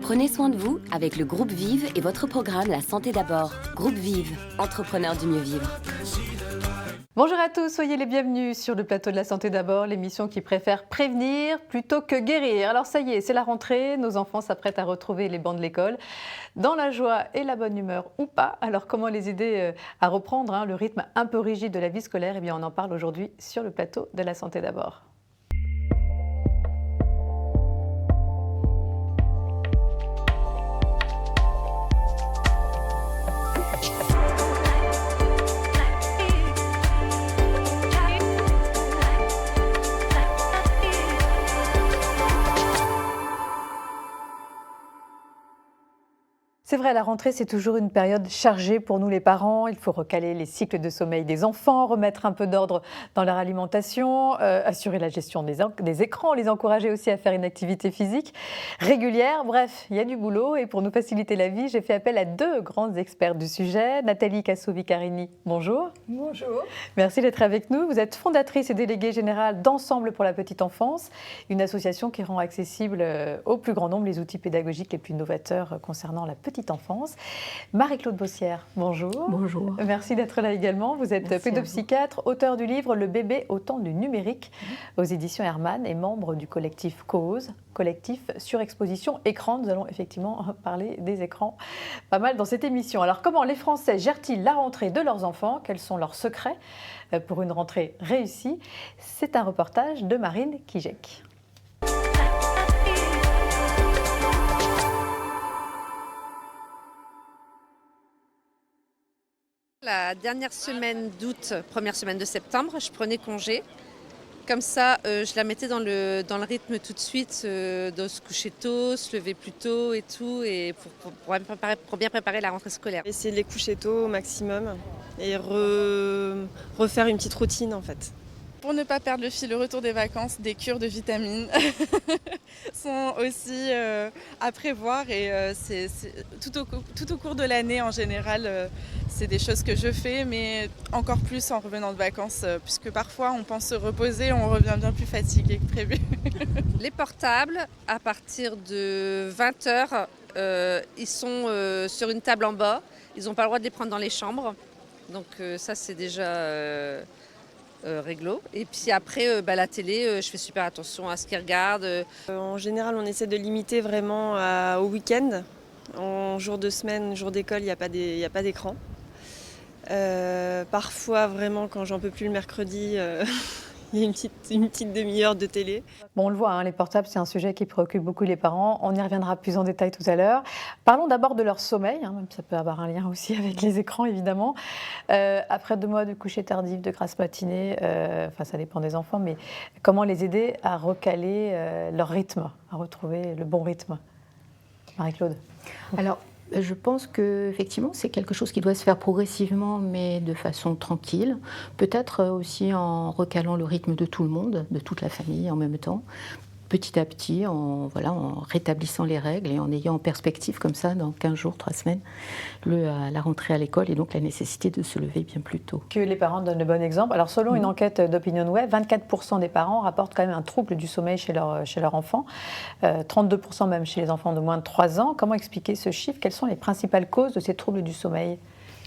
Prenez soin de vous avec le groupe Vive et votre programme La Santé d'abord. Groupe Vive, entrepreneur du mieux vivre. Bonjour à tous, soyez les bienvenus sur le plateau de La Santé d'abord, l'émission qui préfère prévenir plutôt que guérir. Alors ça y est, c'est la rentrée, nos enfants s'apprêtent à retrouver les bancs de l'école, dans la joie et la bonne humeur ou pas. Alors comment les aider à reprendre le rythme un peu rigide de la vie scolaire? Eh bien on en parle aujourd'hui sur le plateau de La Santé d'abord. C'est vrai, la rentrée, c'est toujours une période chargée pour nous les parents. Il faut recaler les cycles de sommeil des enfants, remettre un peu d'ordre dans leur alimentation, assurer la gestion des écrans, les encourager aussi à faire une activité physique régulière. Bref, il y a du boulot et pour nous faciliter la vie, j'ai fait appel à deux grandes expertes du sujet. Nathalie Casso-Vicarini, bonjour. Bonjour. Merci d'être avec nous. Vous êtes fondatrice et déléguée générale d'Ensemble pour la petite enfance, une association qui rend accessible au plus grand nombre les outils pédagogiques les plus novateurs concernant la petite enfance. Marie-Claude Bossière, bonjour. Bonjour. Merci d'être là également. Vous êtes pédopsychiatre, auteur du livre Le bébé au temps du numérique aux éditions Hermann et membre du collectif Cause, collectif surexposition écran. Nous allons effectivement parler des écrans pas mal dans cette émission. Alors comment les Français gèrent-ils la rentrée de leurs enfants? Quels sont leurs secrets pour une rentrée réussie? C'est un reportage de Marine Kijek. La dernière semaine d'août, première semaine de septembre, je prenais congé. Comme ça, je la mettais dans le rythme tout de suite, de se coucher tôt, se lever plus tôt et tout, et pour bien préparer la rentrée scolaire. Essayer de les coucher tôt au maximum et refaire une petite routine en fait. Pour ne pas perdre le fil, le retour des vacances, des cures de vitamines sont aussi à prévoir et c'est tout au cours de l'année en général, c'est des choses que je fais, mais encore plus en revenant de vacances, puisque parfois on pense se reposer, on revient bien plus fatigué que prévu. Les portables, à partir de 20h, ils sont sur une table en bas, ils n'ont pas le droit de les prendre dans les chambres, donc ça c'est déjà... réglo. Et puis après, la télé, je fais super attention à ce qu'ils regardent. En général, on essaie de limiter vraiment au week-end. En jour de semaine, jour d'école, il n'y a pas d'écran. Parfois, vraiment, quand j'en peux plus le mercredi, il y a une petite demi-heure de télé. Bon, on le voit, les portables, c'est un sujet qui préoccupe beaucoup les parents. On y reviendra plus en détail tout à l'heure. Parlons d'abord de leur sommeil, même ça peut avoir un lien aussi avec les écrans, évidemment. Après 2 mois de coucher tardif, de grasse matinée, ça dépend des enfants, mais comment les aider à recaler leur rythme, à retrouver le bon rythme? Marie-Claude. Alors, je pense qu'effectivement, c'est quelque chose qui doit se faire progressivement, mais de façon tranquille. Peut-être aussi en recalant le rythme de tout le monde, de toute la famille en même temps. Petit à petit, en rétablissant les règles et en ayant en perspective comme ça, dans 15 jours, 3 semaines, la rentrée à l'école et donc la nécessité de se lever bien plus tôt. Que les parents donnent le bon exemple. Alors selon une enquête d'OpinionWay, 24% des parents rapportent quand même un trouble du sommeil chez leur enfant, 32% même chez les enfants de moins de 3 ans. Comment expliquer ce chiffre? Quelles sont les principales causes de ces troubles du sommeil,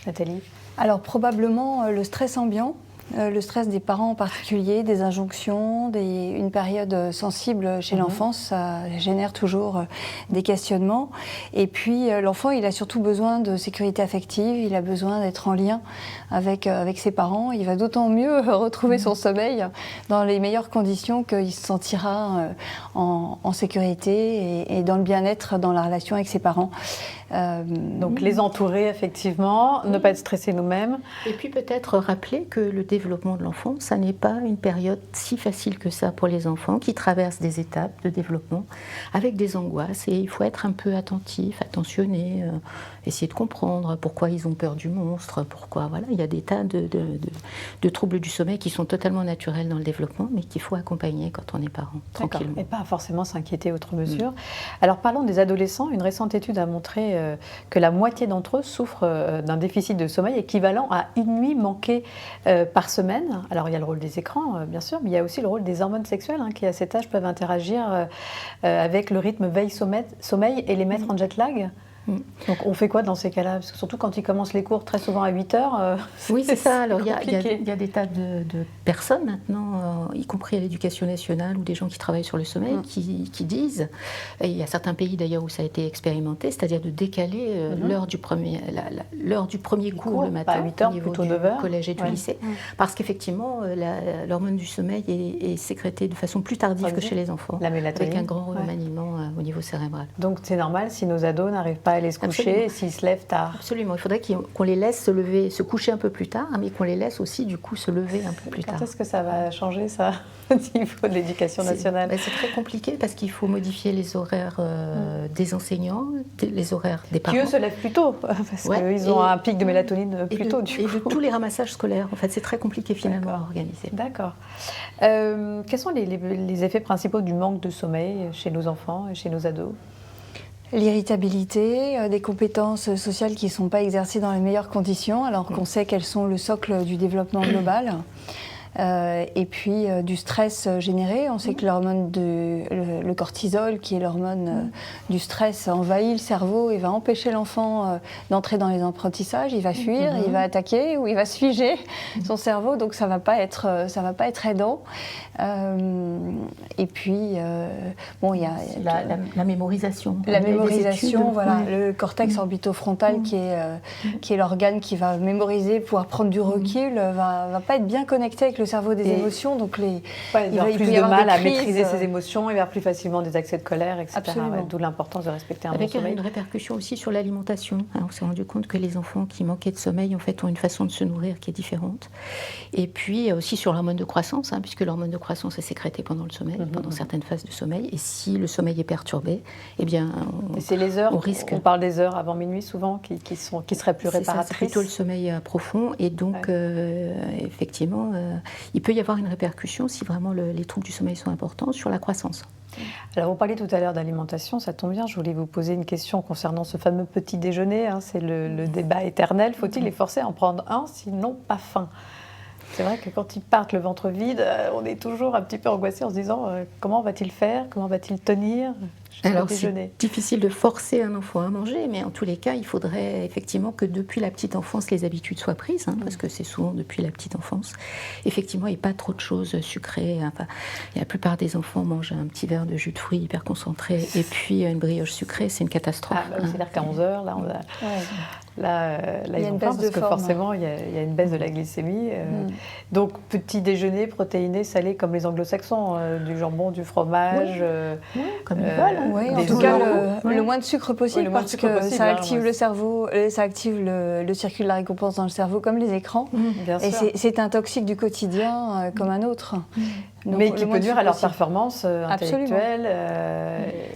Nathalie? Alors probablement le stress ambiant. Le stress des parents en particulier, des injonctions, une période sensible chez l'enfant, ça génère toujours des questionnements. Et puis l'enfant, il a surtout besoin de sécurité affective, il a besoin d'être en lien avec ses parents. Il va d'autant mieux retrouver son sommeil dans les meilleures conditions qu'il se sentira en sécurité et dans le bien-être dans la relation avec ses parents. Donc les entourer effectivement, ne pas être stressés nous-mêmes. Et puis peut-être rappeler que le développement de l'enfant, ça n'est pas une période si facile que ça pour les enfants qui traversent des étapes de développement avec des angoisses et il faut être un peu attentif, attentionné, essayer de comprendre pourquoi ils ont peur du monstre, pourquoi il y a des tas de troubles du sommeil qui sont totalement naturels dans le développement mais qu'il faut accompagner quand on est parent, tranquillement. Et pas forcément s'inquiéter outre mesure. Alors parlons des adolescents, une récente étude a montré que la moitié d'entre eux souffrent d'un déficit de sommeil équivalent à une nuit manquée par semaine. Alors il y a le rôle des écrans, bien sûr, mais il y a aussi le rôle des hormones sexuelles qui à cet âge peuvent interagir avec le rythme veille-sommeil et les mettre en jet lag. Donc on fait quoi dans ces cas-là? Parce que surtout quand ils commencent les cours très souvent à 8 heures. Oui, c'est ça. Alors il y a des tas de personnes maintenant, y compris à l'Éducation nationale ou des gens qui travaillent sur le sommeil, qui disent, et il y a certains pays d'ailleurs où ça a été expérimenté, c'est-à-dire de décaler l'heure du premier cours le matin, à 8 heures, au niveau plutôt du 9 heures. collège et du lycée, parce qu'effectivement l'hormone du sommeil est sécrétée de façon plus tardive que chez les enfants, la mélatonine, avec un grand remaniement au niveau cérébral. Donc c'est normal si nos ados n'arrivent pas à aller se coucher, s'ils se lèvent tard. Absolument, il faudrait qu'on les laisse se coucher un peu plus tard, mais qu'on les laisse aussi du coup se lever un peu plus tard. Quand est-ce que ça va changer ça au niveau de l'éducation nationale? C'est très compliqué parce qu'il faut modifier les horaires des enseignants, les horaires des parents. Qui eux se lèvent plus tôt, parce qu'ils ont un pic de mélatonine plus tôt. Et de tous les ramassages scolaires, en fait, c'est très compliqué finalement à organiser. D'accord. Quels sont les effets principaux du manque de sommeil chez nos enfants et chez nos ados? L'irritabilité, des compétences sociales qui ne sont pas exercées dans les meilleures conditions, alors qu'on sait qu'elles sont le socle du développement global. Et puis du stress généré. On sait que l'hormone le cortisol, qui est l'hormone du stress, envahit le cerveau et va empêcher l'enfant d'entrer dans les apprentissages. Il va fuir, il va attaquer ou il va se figer son cerveau. Donc ça va pas être aidant. Et puis bon, il y a la mémorisation. La mémorisation, voilà, le cortex orbitofrontal qui est l'organe qui va mémoriser, pouvoir prendre du recul, va pas être bien connecté avec le cerveau des émotions, donc il va avoir plus de mal à maîtriser ses émotions, il va y avoir plus facilement des accès de colère, etc. D'où l'importance de respecter un bon sommeil. Avec une répercussion aussi sur l'alimentation. On s'est rendu compte que les enfants qui manquaient de sommeil, en fait, ont une façon de se nourrir qui est différente. Et puis aussi sur l'hormone de croissance, puisque l'hormone de croissance est sécrétée pendant le sommeil, pendant certaines phases de sommeil. Et si le sommeil est perturbé, eh bien, c'est les heures. On risque. On parle des heures avant minuit souvent qui seraient plus réparatrices. C'est plutôt le sommeil profond, et donc effectivement, il peut y avoir une répercussion si vraiment les troubles du sommeil sont importants sur la croissance. Alors vous parliez tout à l'heure d'alimentation, ça tombe bien, je voulais vous poser une question concernant ce fameux petit déjeuner, c'est le débat éternel, faut-il les forcer à en prendre un sinon pas faim? C'est vrai que quand ils partent le ventre vide, on est toujours un petit peu angoissé en se disant comment va-t-il faire, comment va-t-il tenir? Alors c'est difficile de forcer un enfant à manger, mais en tous les cas, il faudrait effectivement que depuis la petite enfance, les habitudes soient prises, parce que c'est souvent depuis la petite enfance. Effectivement, il n'y a pas trop de choses sucrées. La plupart des enfants mangent un petit verre de jus de fruits hyper concentré, et puis une brioche sucrée, c'est une catastrophe. C'est-à-dire qu'à 11h, là, ils ont faim parce que forcément, il y a une baisse de la glycémie. Donc, petit déjeuner protéiné, salé, comme les anglo-saxons, du jambon, du fromage. Comme ils veulent. Oui, en tout cas, le moins de sucre possible, parce que ça active le cerveau, ça active le circuit de la récompense dans le cerveau, comme les écrans. Et c'est un toxique du quotidien comme un autre. Donc, mais qui peut nuire à leur performance intellectuelle.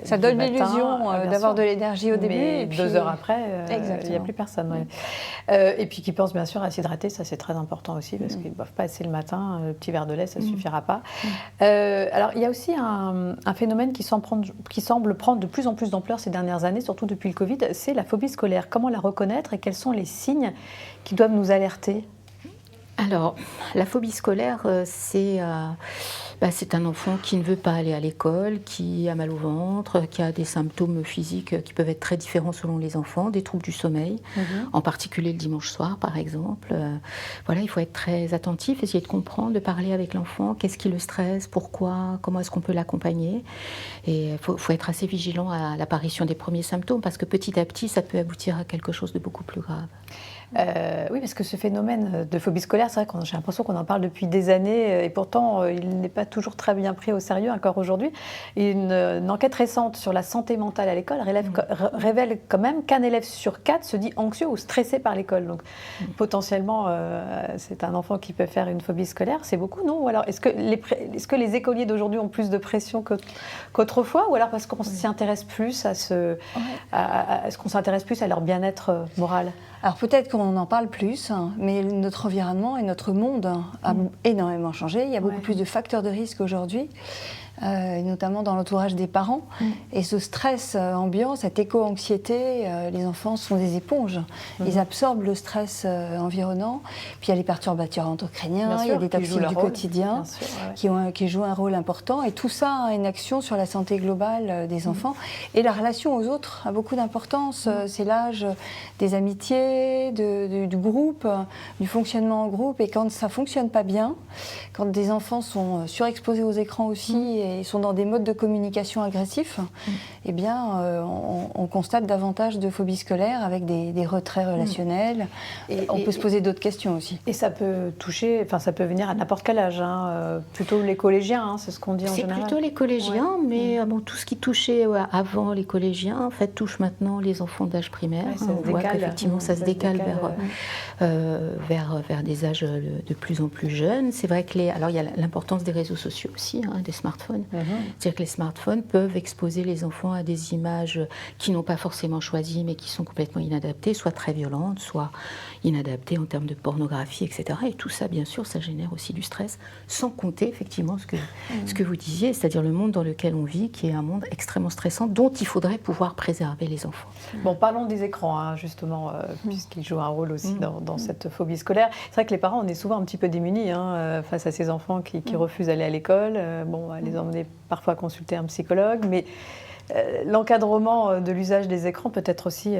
Ça donne l'illusion d'avoir de l'énergie au début. Et puis 2 heures après, il n'y a plus personne. Et puis qui pensent bien sûr à s'hydrater, ça c'est très important aussi, parce qu'ils ne boivent pas assez le matin. Le petit verre de lait, ça ne suffira pas. Alors il y a aussi un phénomène qui semble prendre de plus en plus d'ampleur ces dernières années, surtout depuis le Covid, c'est la phobie scolaire. Comment la reconnaître et quels sont les signes qui doivent nous alerter ? Alors, la phobie scolaire, c'est un enfant qui ne veut pas aller à l'école, qui a mal au ventre, qui a des symptômes physiques qui peuvent être très différents selon les enfants, des troubles du sommeil, en particulier le dimanche soir par exemple. Voilà, il faut être très attentif, essayer de comprendre, de parler avec l'enfant, qu'est-ce qui le stresse, pourquoi, comment est-ce qu'on peut l'accompagner. Et il faut être assez vigilant à l'apparition des premiers symptômes, parce que petit à petit, ça peut aboutir à quelque chose de beaucoup plus grave. Oui, parce que ce phénomène de phobie scolaire, c'est vrai que j'ai l'impression qu'on en parle depuis des années et pourtant il n'est pas toujours très bien pris au sérieux encore aujourd'hui. Une enquête récente sur la santé mentale à l'école révèle quand même qu'un élève sur 4 se dit anxieux ou stressé par l'école. Donc potentiellement, c'est un enfant qui peut faire une phobie scolaire. C'est beaucoup, non? Ou alors est-ce que les écoliers d'aujourd'hui ont plus de pression qu'autrefois? Ou alors parce qu'on s'y intéresse plus est-ce qu'on s'intéresse plus à leur bien-être moral? Alors peut-être qu'on en parle plus, mais notre environnement et notre monde a énormément changé. Il y a beaucoup plus de facteurs de risque aujourd'hui. notamment dans l'entourage des parents. Et ce stress ambiant, cette éco-anxiété, les enfants sont des éponges. Ils absorbent le stress environnant. Puis il y a les perturbateurs endocriniens, il y a des toxines du quotidien qui jouent un rôle important. Et tout ça a une action sur la santé globale des enfants. Et la relation aux autres a beaucoup d'importance. C'est l'âge des amitiés, du groupe, du fonctionnement en groupe. Et quand ça ne fonctionne pas bien, quand des enfants sont surexposés aux écrans aussi et sont dans des modes de communication agressifs, eh bien, on constate davantage de phobie scolaire avec des retraits relationnels. Et on peut se poser d'autres questions aussi. Et ça peut toucher, enfin ça peut venir à n'importe quel âge, plutôt les collégiens, c'est ce qu'on dit en général. C'est plutôt les collégiens, mais bon, tout ce qui touchait avant les collégiens, en fait, touche maintenant les enfants d'âge primaire. On voit qu'effectivement, ça se décale vers des âges de plus en plus jeunes. C'est vrai que alors il y a l'importance des réseaux sociaux aussi, des smartphones. C'est-à-dire que les smartphones peuvent exposer les enfants à des images qu'ils n'ont pas forcément choisies, mais qui sont complètement inadaptées, soit très violentes, soit inadaptées en termes de pornographie, etc. Et tout ça, bien sûr, ça génère aussi du stress, sans compter effectivement ce que vous disiez, c'est-à-dire le monde dans lequel on vit, qui est un monde extrêmement stressant, dont il faudrait pouvoir préserver les enfants. Bon, parlons des écrans, justement, puisqu'ils jouent un rôle aussi dans cette phobie scolaire. C'est vrai que les parents, on est souvent un petit peu démunis face à ces enfants qui refusent d'aller à l'école. Les emmener parfois consulter un psychologue, mais l'encadrement de l'usage des écrans peut être aussi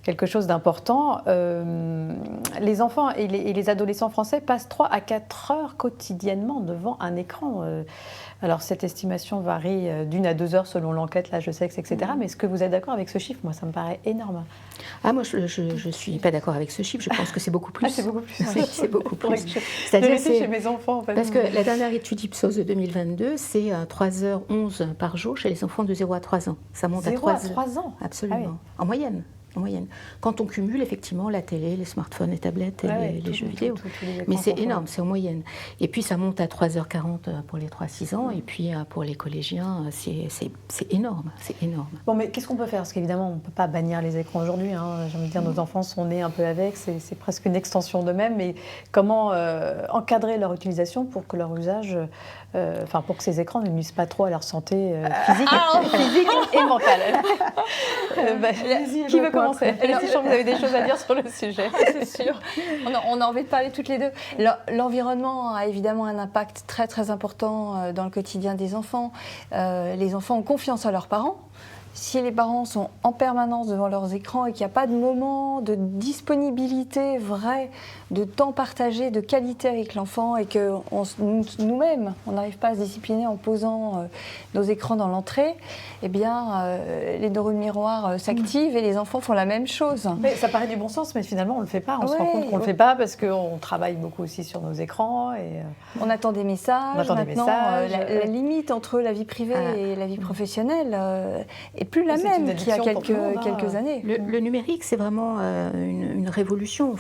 quelque chose d'important. Les enfants et les adolescents français passent 3 à 4 heures quotidiennement devant un écran. Alors cette estimation varie d'1 à 2 heures selon l'enquête, là je sais que c'est etc. Mais est-ce que vous êtes d'accord avec ce chiffre? Moi ça me paraît énorme. Moi je suis pas d'accord avec ce chiffre, je pense que c'est beaucoup plus. C'est beaucoup plus. C'est beaucoup plus. C'est-à-dire chez mes enfants en fait. Parce que la dernière étude Ipsos de 2022, c'est 3h11 par jour chez les enfants de 0 à 3 ans. Ça monte à 3 ans. Absolument. En moyenne. Quand on cumule effectivement la télé, les smartphones, les tablettes et les jeux vidéo. Mais c'est énorme, c'est en moyenne. Et puis ça monte à 3h40 pour les 3-6 ans, et puis pour les collégiens, c'est énorme, c'est énorme. Bon, mais qu'est-ce qu'on peut faire? Parce qu'évidemment, on ne peut pas bannir les écrans aujourd'hui. J'ai envie de dire, nos enfants sont nés un peu avec, c'est presque une extension d'eux-mêmes. Mais comment encadrer leur utilisation pour que leur usage, pour que ces écrans ne nuisent pas trop à leur santé physique et mentale? Qui veut commencer? Je sens que vous avez des choses à dire sur le sujet. C'est sûr. On a envie de parler toutes les deux. L'environnement a évidemment un impact très très important dans le quotidien des enfants. Les enfants ont confiance en leurs parents. Si les parents sont en permanence devant leurs écrans et qu'il n'y a pas de moment de disponibilité vraie, de temps partagé, de qualité avec l'enfant, et que nous-mêmes, on n'arrive pas à se discipliner en posant nos écrans dans l'entrée, eh bien, les neurones miroirs s'activent et les enfants font la même chose. Mais ça paraît du bon sens, mais finalement, on ne le fait pas. On se rend compte qu'on ne le fait pas parce qu'on travaille beaucoup aussi sur nos écrans. On attend des messages. La limite entre la vie privée et la vie professionnelle est plus la même qu'il y a quelques années. Le numérique, c'est vraiment une révolution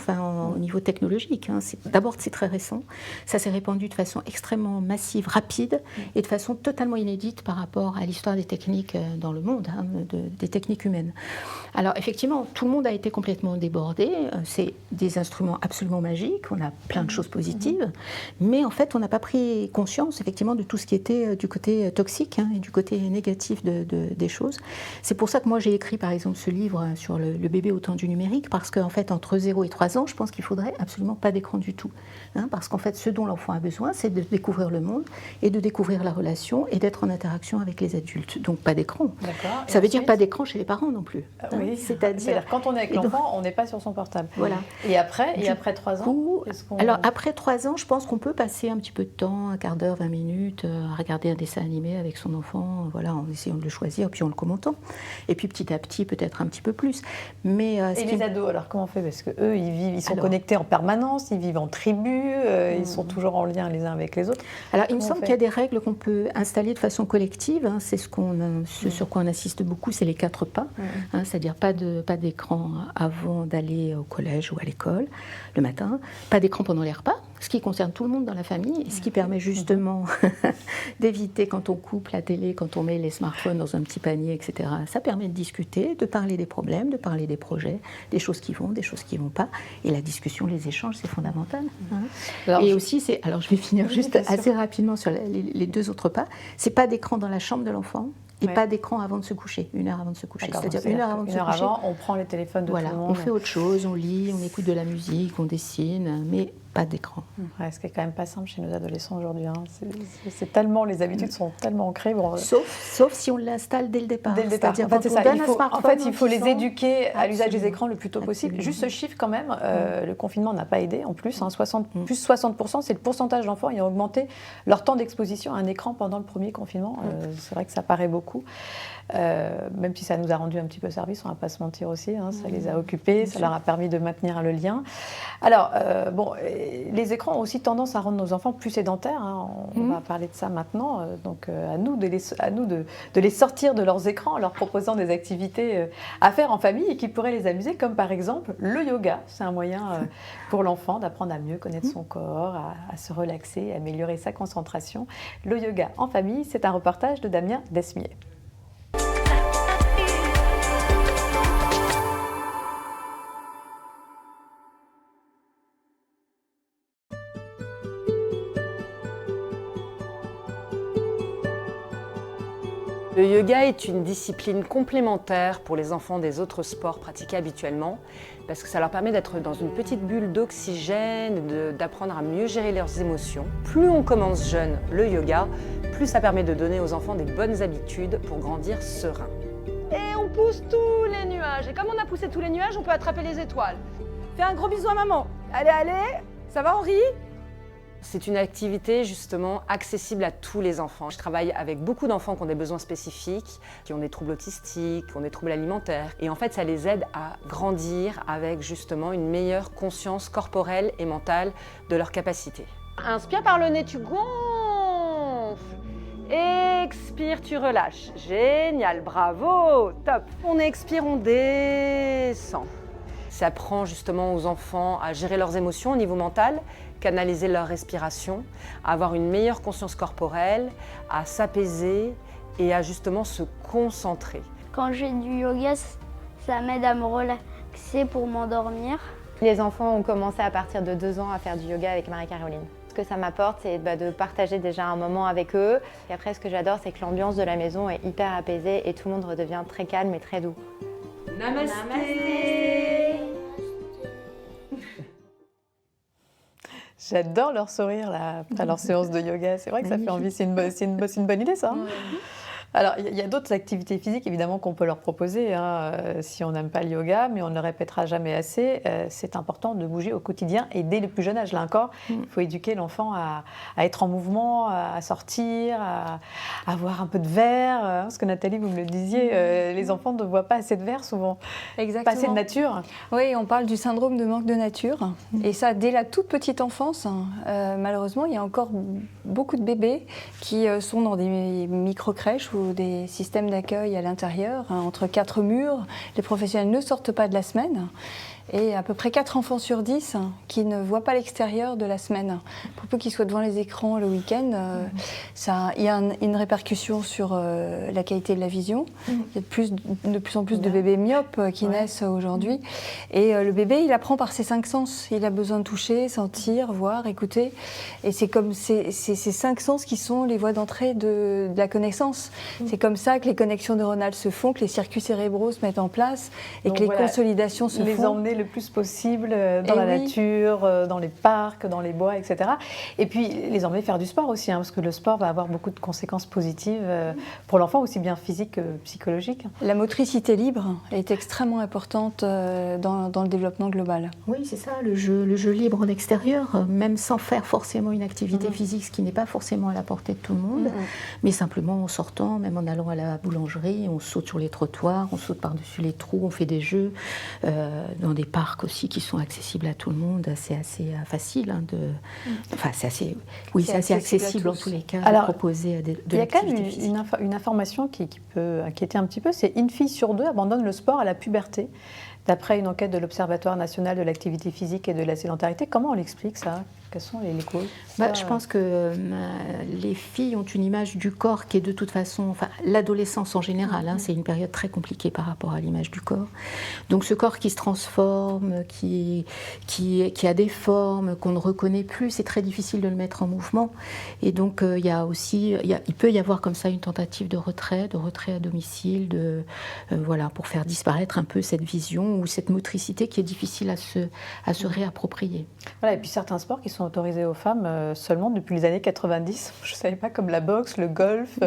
au niveau technologique. D'abord, c'est très récent. Ça s'est répandu de façon extrêmement massive, rapide, et de façon totalement inédite par rapport à l'histoire des techniques dans le monde, des techniques humaines. Alors, effectivement, tout le monde a été complètement débordé. C'est des instruments absolument magiques. On a plein de choses positives. Mais en fait, on n'a pas pris conscience, effectivement, de tout ce qui était du côté toxique et du côté négatif des choses. C'est pour ça que moi, j'ai écrit, par exemple, ce livre sur le bébé au temps du numérique, parce qu'en fait, entre 0 et 3 ans, je pense qu'il faudrait absolument pas d'écran du tout. Parce qu'en fait, ce dont l'enfant a besoin, c'est de découvrir le monde et de découvrir la relation et d'être en interaction avec les adultes. Donc, pas d'écran. Ça veut dire pas d'écran chez les parents non plus. Oui, c'est-à-dire quand on est avec l'enfant, on n'est pas sur son portable. Voilà. Et après 3 ans Alors, après 3 ans, je pense qu'on peut passer un petit peu de temps, un quart d'heure, 20 minutes, à regarder un dessin animé avec son enfant, en essayant de le choisir, puis en le commentant. Et puis petit à petit, peut-être un petit peu plus. Mais, et les ados, alors comment on fait? Parce qu'eux, ils sont connectés en permanence, ils vivent en tribu, ils sont toujours en lien les uns avec les autres. Alors, il me semble qu'il y a des règles qu'on peut installer de façon collective. C'est ce sur quoi on insiste beaucoup, c'est les 4 pas. C'est-à-dire pas d'écran avant d'aller au collège ou à l'école le matin, pas d'écran pendant les repas. ce qui concerne tout le monde dans la famille, et ce qui permet justement d'éviter quand on coupe la télé, quand on met les smartphones dans un petit panier, etc. Ça permet de discuter, de parler des problèmes, de parler des projets, des choses qui vont, des choses qui ne vont pas. Et la discussion, les échanges, c'est fondamental. Et aussi, alors je vais finir juste assez rapidement sur les deux autres pas, c'est pas d'écran dans la chambre de l'enfant. Et pas d'écran avant de se coucher, 1 heure avant de se coucher. C'est-à-dire 1 heure avant de se coucher. On prend les téléphones de tout le monde. On fait autre chose, on lit, on écoute de la musique, on dessine, mais pas d'écran. Ce qui est quand même pas simple chez nos adolescents aujourd'hui. C'est tellement, les habitudes sont tellement ancrées. Bon, sauf si on l'installe dès le départ. Dès le départ. C'est-à-dire il faut les éduquer à l'usage des écrans le plus tôt possible. Juste ce chiffre quand même, le confinement n'a pas aidé en plus. Plus 60%, c'est le pourcentage d'enfants ayant augmenté leur temps d'exposition à un écran pendant le premier confinement. C'est vrai que ça paraît beaucoup. Même si ça nous a rendu un petit peu service, on ne va pas se mentir aussi, ça les a occupés, ça leur a permis de maintenir le lien. Alors, les écrans ont aussi tendance à rendre nos enfants plus sédentaires, on va parler de ça maintenant, donc à nous de les sortir de leurs écrans en leur proposant des activités à faire en famille et qui pourraient les amuser, comme par exemple le yoga. C'est un moyen pour l'enfant d'apprendre à mieux connaître son corps, à se relaxer, à améliorer sa concentration. Le yoga en famille, c'est un reportage de Damien Desmier. Le yoga est une discipline complémentaire pour les enfants des autres sports pratiqués habituellement parce que ça leur permet d'être dans une petite bulle d'oxygène, d'apprendre à mieux gérer leurs émotions. Plus on commence jeune le yoga, plus ça permet de donner aux enfants des bonnes habitudes pour grandir serein. Et on pousse tous les nuages. Et comme on a poussé tous les nuages, on peut attraper les étoiles. Fais un gros bisou à maman. Allez, allez, ça va Henri ? C'est une activité justement accessible à tous les enfants. Je travaille avec beaucoup d'enfants qui ont des besoins spécifiques, qui ont des troubles autistiques, qui ont des troubles alimentaires. Et en fait, ça les aide à grandir avec justement une meilleure conscience corporelle et mentale de leurs capacités. Inspire par le nez, tu gonfles. Expire, tu relâches. Génial, bravo, top. On expire, on descend. Ça apprend justement aux enfants à gérer leurs émotions au niveau mental, canaliser leur respiration, à avoir une meilleure conscience corporelle, à s'apaiser et à justement se concentrer. Quand j'ai du yoga, ça m'aide à me relaxer pour m'endormir. Les enfants ont commencé à partir de 2 ans à faire du yoga avec Marie-Caroline. Ce que ça m'apporte, c'est de partager déjà un moment avec eux. Et après, ce que j'adore, c'est que l'ambiance de la maison est hyper apaisée et tout le monde redevient très calme et très doux. Namasté. J'adore leur sourire là, après leur séance de yoga. C'est vrai que ça fait envie. C'est une bonne idée, ça. Alors, il y a d'autres activités physiques, évidemment, qu'on peut leur proposer si on n'aime pas le yoga, mais on ne le répétera jamais assez. C'est important de bouger au quotidien et dès le plus jeune âge. Là encore, il faut éduquer l'enfant à être en mouvement, à sortir, à avoir un peu de verre. Parce que Nathalie, vous me le disiez, les enfants ne voient pas assez de verre souvent. Exactement. Pas assez de nature. Oui, on parle du syndrome de manque de nature. Et ça, dès la toute petite enfance, malheureusement, il y a encore beaucoup de bébés qui sont dans des micro-crèches ou des systèmes d'accueil à l'intérieur, entre 4 murs. Les professionnels ne sortent pas de la semaine. Et à peu près 4 enfants sur 10 qui ne voient pas l'extérieur de la semaine. Pour peu qu'ils soient devant les écrans le week-end, il y a une répercussion sur la qualité de la vision. Il y a de plus en plus de bébés myopes qui naissent aujourd'hui. Et le bébé, il apprend par ses 5 sens. Il a besoin de toucher, sentir, voir, écouter. Et c'est comme ces 5 sens qui sont les voies d'entrée de la connaissance. C'est comme ça que les connexions neuronales se font, que les circuits cérébraux se mettent en place et donc que les consolidations se font. Emmener le plus possible dans la nature, dans les parcs, dans les bois, etc. Et puis les emmener faire du sport aussi, parce que le sport va avoir beaucoup de conséquences positives pour l'enfant, aussi bien physiques que psychologiques. La motricité libre est extrêmement importante dans le développement global. Oui, c'est ça, le jeu libre en extérieur, même sans faire forcément une activité physique, ce qui n'est pas forcément à la portée de tout le monde, mais simplement en sortant, même en allant à la boulangerie, on saute sur les trottoirs, on saute par-dessus les trous, on fait des jeux dans des parcs aussi qui sont accessibles à tout le monde. C'est assez facile enfin, c'est assez accessible en tous les cas. Alors, de proposer il y a quand même une information qui peut inquiéter un petit peu, c'est une fille sur 2 abandonne le sport à la puberté. D'après une enquête de l'Observatoire national de l'activité physique et de la sédentarité, comment on l'explique ça? Quelles sont les causes? Je pense que les filles ont une image du corps qui est de toute façon, enfin l'adolescence en général, c'est une période très compliquée par rapport à l'image du corps. Donc ce corps qui se transforme, qui a des formes qu'on ne reconnaît plus, c'est très difficile de le mettre en mouvement. Et donc il peut y avoir comme ça une tentative de retrait à domicile, pour faire disparaître un peu cette vision ou cette motricité qui est difficile à se réapproprier. Voilà, et puis certains sports qui sont autorisés aux femmes seulement depuis les années 90. Je ne savais pas, comme la boxe, le golf,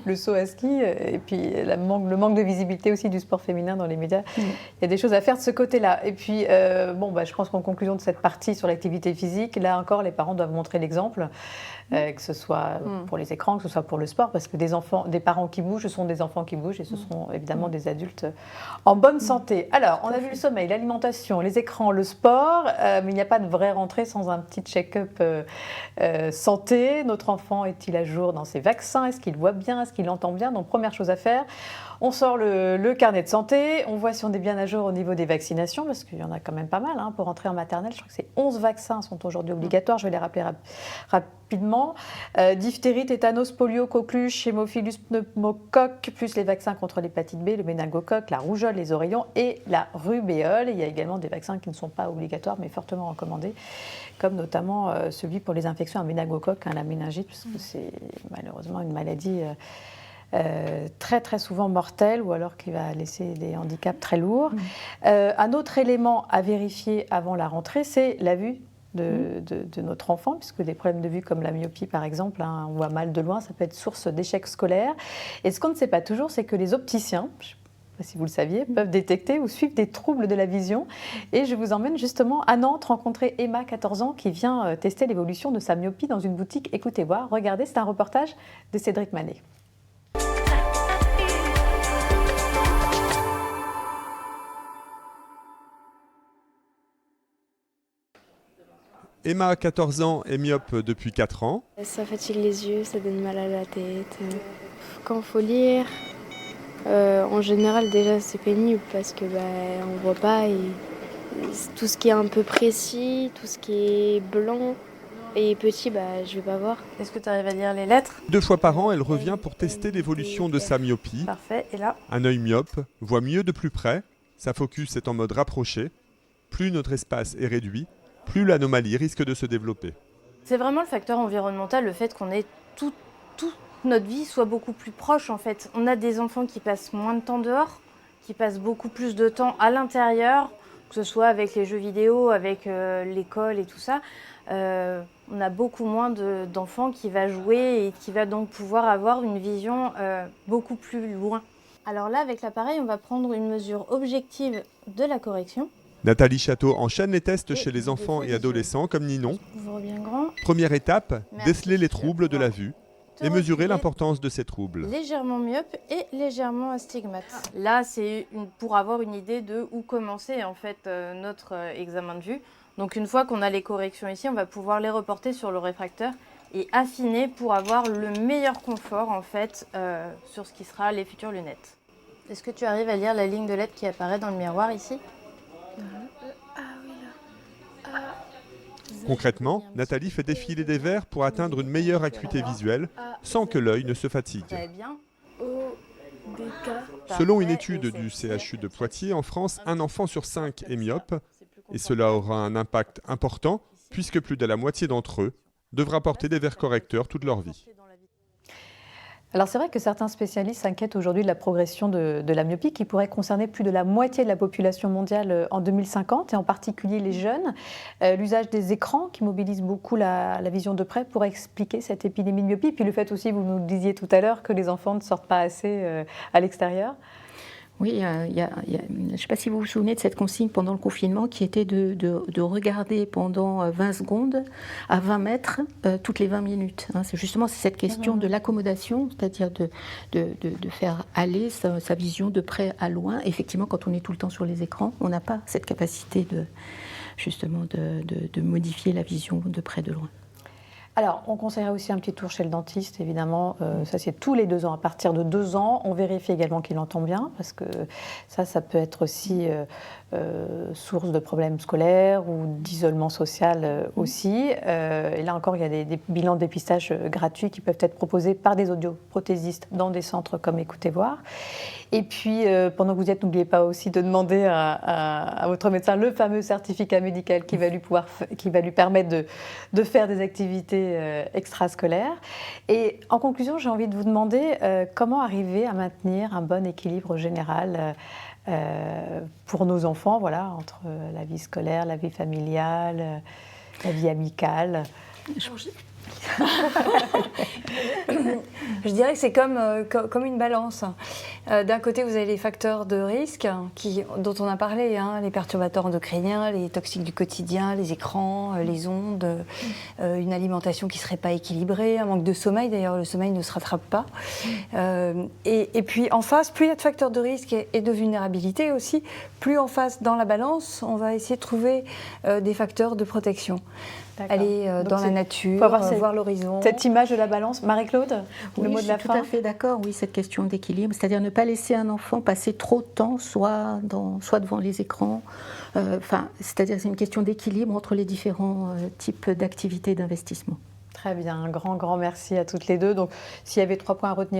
le saut à ski, et puis le manque de visibilité aussi du sport féminin dans les médias. Il y a des choses à faire de ce côté-là. Et puis, je pense qu'en conclusion de cette partie sur l'activité physique, là encore, les parents doivent montrer l'exemple, que ce soit pour les écrans, que ce soit pour le sport, parce que des parents qui bougent, ce sont des enfants qui bougent, et ce seront évidemment des adultes en bonne santé. Alors, on a vu le sommeil, l'alimentation, les écrans, le sport, mais il n'y a pas de vraie rentrée sans un petit check-up santé. Notre enfant est-il à jour dans ses vaccins? Est-ce qu'il voit bien? Est-ce qu'il entend bien? Donc, première chose à faire, on sort le carnet de santé, on voit si on est bien à jour au niveau des vaccinations, parce qu'il y en a quand même pas mal. Pour entrer en maternelle, je crois que c'est 11 vaccins sont aujourd'hui obligatoires, je vais les rappeler rapidement. Diphtérie, tétanos, polio, coqueluche, hémophilus pneumocoque, plus les vaccins contre l'hépatite B, le méningocoque, la rougeole, les oreillons et la rubéole. Il y a également des vaccins qui ne sont pas obligatoires, mais fortement recommandés, comme notamment celui pour les infections à méningocoque, la méningite, parce que c'est malheureusement une maladie très très souvent mortelle, ou alors qui va laisser des handicaps très lourds. Un autre élément à vérifier avant la rentrée, c'est la vue de notre enfant, puisque des problèmes de vue comme la myopie par exemple, on voit mal de loin, ça peut être source d'échecs scolaires. Et ce qu'on ne sait pas toujours, c'est que les opticiens, je ne sais pas si vous le saviez, peuvent détecter ou suivre des troubles de la vision. Et je vous emmène justement à Nantes rencontrer Emma, 14 ans, qui vient tester l'évolution de sa myopie dans une boutique. Écoutez voir, regardez, c'est un reportage de Cédric Manet. Emma, 14 ans, est myope depuis 4 ans. Ça fatigue les yeux, ça donne mal à la tête. Quand il faut lire, en général déjà c'est pénible parce que on voit pas. Et tout ce qui est un peu précis, tout ce qui est blanc et petit, je vais pas voir. Est-ce que tu arrives à lire les lettres? 2 fois par an, elle revient pour tester l'évolution de sa myopie. Parfait, et là? Un œil myope voit mieux de plus près, sa focus est en mode rapproché. Plus notre espace est réduit, plus l'anomalie risque de se développer. C'est vraiment le facteur environnemental, le fait qu'on ait toute notre vie soit beaucoup plus proche en fait. On a des enfants qui passent moins de temps dehors, qui passent beaucoup plus de temps à l'intérieur, que ce soit avec les jeux vidéo, avec l'école et tout ça. On a beaucoup moins d'enfants qui va jouer et qui va donc pouvoir avoir une vision beaucoup plus loin. Alors là, avec l'appareil, on va prendre une mesure objective de la correction. Nathalie Château enchaîne les tests chez les enfants et adolescents comme Ninon. Ouvre bien grand. Première étape, déceler les troubles de la vue et mesurer l'importance de ces troubles. Légèrement myope et légèrement astigmate. Là, c'est pour avoir une idée de où commencer en fait notre examen de vue. Donc une fois qu'on a les corrections ici, on va pouvoir les reporter sur le réfracteur et affiner pour avoir le meilleur confort en fait sur ce qui sera les futures lunettes. Est-ce que tu arrives à lire la ligne de lettres qui apparaît dans le miroir ici? Concrètement, Nathalie fait défiler des verres pour atteindre une meilleure acuité visuelle sans que l'œil ne se fatigue. Selon une étude du CHU de Poitiers, en France, un enfant sur 5 est myope et cela aura un impact important puisque plus de la moitié d'entre eux devra porter des verres correcteurs toute leur vie. Alors c'est vrai que certains spécialistes s'inquiètent aujourd'hui de la progression de la myopie qui pourrait concerner plus de la moitié de la population mondiale en 2050 et en particulier les jeunes. L'usage des écrans qui mobilise beaucoup la vision de près pourrait expliquer cette épidémie de myopie. Puis le fait aussi, vous nous le disiez tout à l'heure, que les enfants ne sortent pas assez à l'extérieur. Oui, je ne sais pas si vous vous souvenez de cette consigne pendant le confinement qui était de regarder pendant 20 secondes à 20 mètres toutes les 20 minutes. C'est justement cette question de l'accommodation, c'est-à-dire de faire aller sa vision de près à loin. Effectivement, quand on est tout le temps sur les écrans, on n'a pas cette capacité de modifier la vision de près de loin. Alors, on conseillerait aussi un petit tour chez le dentiste, évidemment. Ça, c'est tous les 2 ans. À partir de 2 ans, on vérifie également qu'il entend bien, parce que ça peut être aussi source de problèmes scolaires ou d'isolement social aussi. Et là encore, il y a des bilans de dépistage gratuits qui peuvent être proposés par des audioprothésistes dans des centres comme Écoutez Voir. Et puis, pendant que vous y êtes, n'oubliez pas aussi de demander à votre médecin le fameux certificat médical qui va lui permettre de faire des activités extrascolaires. Et en conclusion, j'ai envie de vous demander comment arriver à maintenir un bon équilibre général pour nos enfants, voilà, entre la vie scolaire, la vie familiale, la vie amicale. Je dirais que c'est comme une balance. D'un côté, vous avez les facteurs de risque dont on a parlé, hein, les perturbateurs endocriniens, les toxiques du quotidien, les écrans, les ondes, une alimentation qui ne serait pas équilibrée, un manque de sommeil. D'ailleurs, le sommeil ne se rattrape pas. Et puis en face, plus il y a de facteurs de risque et de vulnérabilité aussi, plus en face dans la balance, on va essayer de trouver des facteurs de protection. Aller dans la nature, voir l'horizon. Cette image de la balance. Marie-Claude, le mot de la fin. Je suis tout à fait d'accord, oui, cette question d'équilibre, c'est-à-dire ne pas laisser un enfant passer trop de temps soit devant les écrans, c'est-à-dire c'est une question d'équilibre entre les différents types d'activités et d'investissement. Très bien, un grand merci à toutes les deux. Donc, s'il y avait 3 points à retenir,